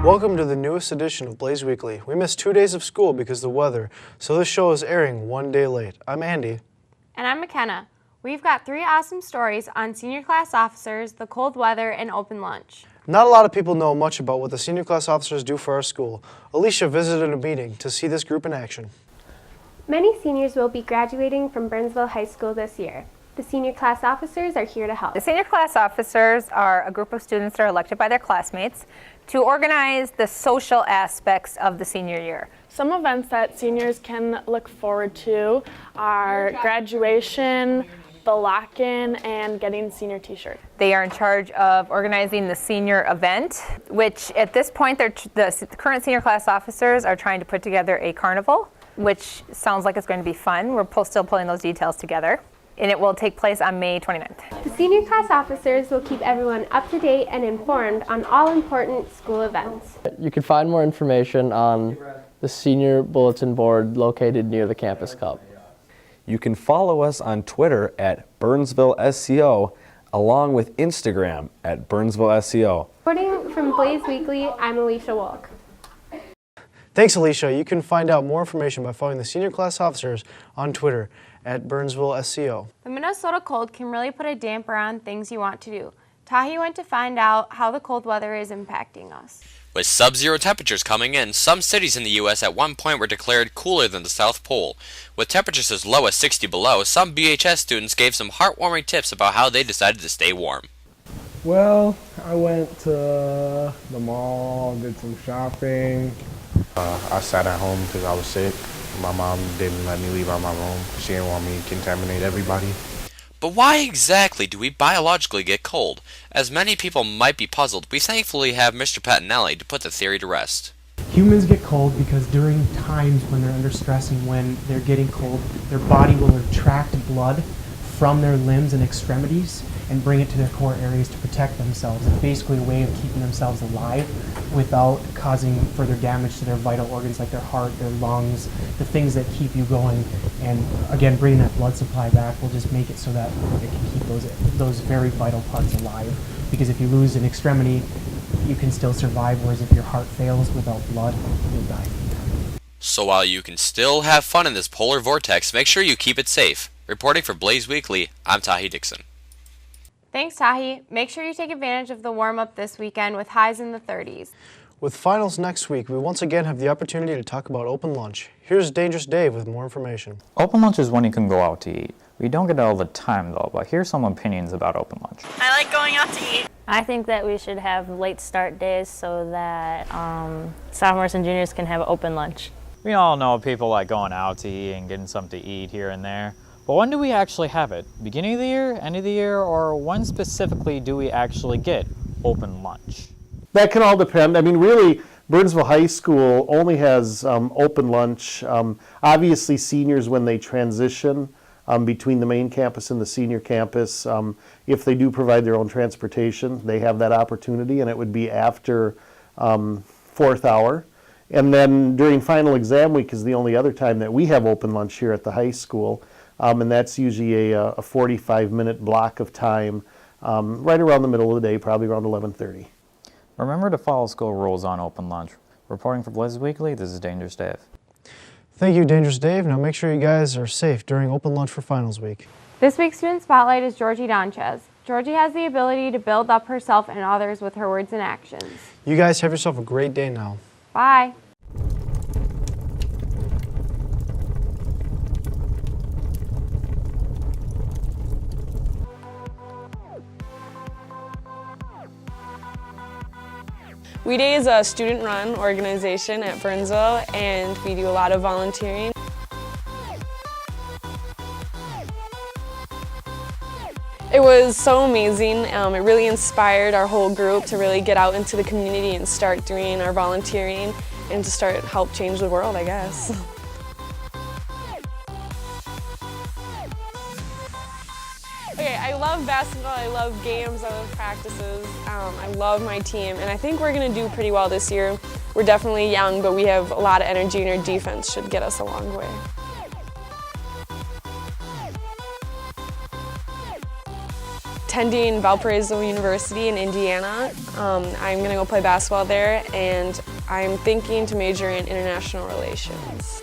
Welcome to the newest edition of Blaze Weekly. We missed 2 days of school because of the weather, so this show is airing 1 day late. I'm Andy. And I'm McKenna. We've got 3 awesome stories on senior class officers, the cold weather, and open lunch. Not a lot of people know much about what the senior class officers do for our school. Alicia visited a meeting to see this group in action. Many seniors will be graduating from Burnsville High School this year. The senior class officers are here to help. The senior class officers are a group of students that are elected by their classmates to organize the social aspects of the senior year. Some events that seniors can look forward to are graduation, the lock-in, and getting senior t-shirt. They are in charge of organizing the senior event, which at this point the current senior class officers are trying to put together a carnival, which sounds like it's going to be fun. We're still pulling those details together. And it will take place on May 29th. The senior class officers will keep everyone up to date and informed on all important school events. You can find more information on the senior bulletin board located near the Campus Cup. You can follow us on Twitter at Burnsville SCO, along with Instagram at Burnsville SCO. Reporting from Blaze Weekly, I'm Alicia Wolk. Thanks, Alicia. You can find out more information by following the senior class officers on Twitter at Burnsville SCO. The Minnesota cold can really put a damper on things you want to do. Tahi went to find out how the cold weather is impacting us. With sub-zero temperatures coming in, some cities in the U.S. at one point were declared cooler than the South Pole. With temperatures as low as 60 below, some BHS students gave some heartwarming tips about how they decided to stay warm. Well, I went to the mall, did some shopping. I sat at home because I was sick. My mom didn't let me leave out my room. She didn't want me to contaminate everybody. But why exactly do we biologically get cold? As many people might be puzzled, we thankfully have Mr. Patinelli to put the theory to rest. Humans get cold because during times when they're under stress and when they're getting cold, their body will attract blood from their limbs and extremities and bring it to their core areas to protect themselves. It's basically a way of keeping themselves alive without causing further damage to their vital organs like their heart, their lungs, the things that keep you going. And again, bringing that blood supply back will just make it so that it can keep those very vital parts alive. Because if you lose an extremity, you can still survive, whereas if your heart fails without blood, you'll die. So while you can still have fun in this polar vortex, make sure you keep it safe. Reporting for Blaze Weekly, I'm Tahi Dixon. Thanks, Tahi. Make sure you take advantage of the warm-up this weekend with highs in the 30s. With finals next week, we once again have the opportunity to talk about open lunch. Here's Dangerous Dave with more information. Open lunch is when you can go out to eat. We don't get it all the time though, but here's some opinions about open lunch. I like going out to eat. I think that we should have late start days so that sophomores and juniors can have open lunch. We all know people like going out to eat and getting something to eat here and there. But when do we actually have it? Beginning of the year, end of the year, or when specifically do we actually get open lunch? That can all depend. I mean, really, Burnsville High School only has open lunch. Obviously, seniors, when they transition between the main campus and the senior campus, if they do provide their own transportation, they have that opportunity, and it would be after 4th hour. And then during final exam week is the only other time that we have open lunch here at the high school. And that's usually a 45-minute block of time right around the middle of the day, probably around 11:30. Remember to follow school rules on open lunch. Reporting for Blaze Weekly, this is Dangerous Dave. Thank you, Dangerous Dave. Now make sure you guys are safe during open lunch for finals week. This week's Student Spotlight is Georgie Donchez. Georgie has the ability to build up herself and others with her words and actions. You guys have yourself a great day now. Bye. We Day is a student-run organization at Burnsville, and we do a lot of volunteering. It was so amazing. It really inspired our whole group to really get out into the community and start doing our volunteering and to help change the world, I guess. Okay, I love basketball, I love games, I love practices, I love my team, and I think we're going to do pretty well this year. We're definitely young, but we have a lot of energy, and our defense should get us a long way. attending Valparaiso University in Indiana. I'm going to go play basketball there, and I'm thinking to major in international relations.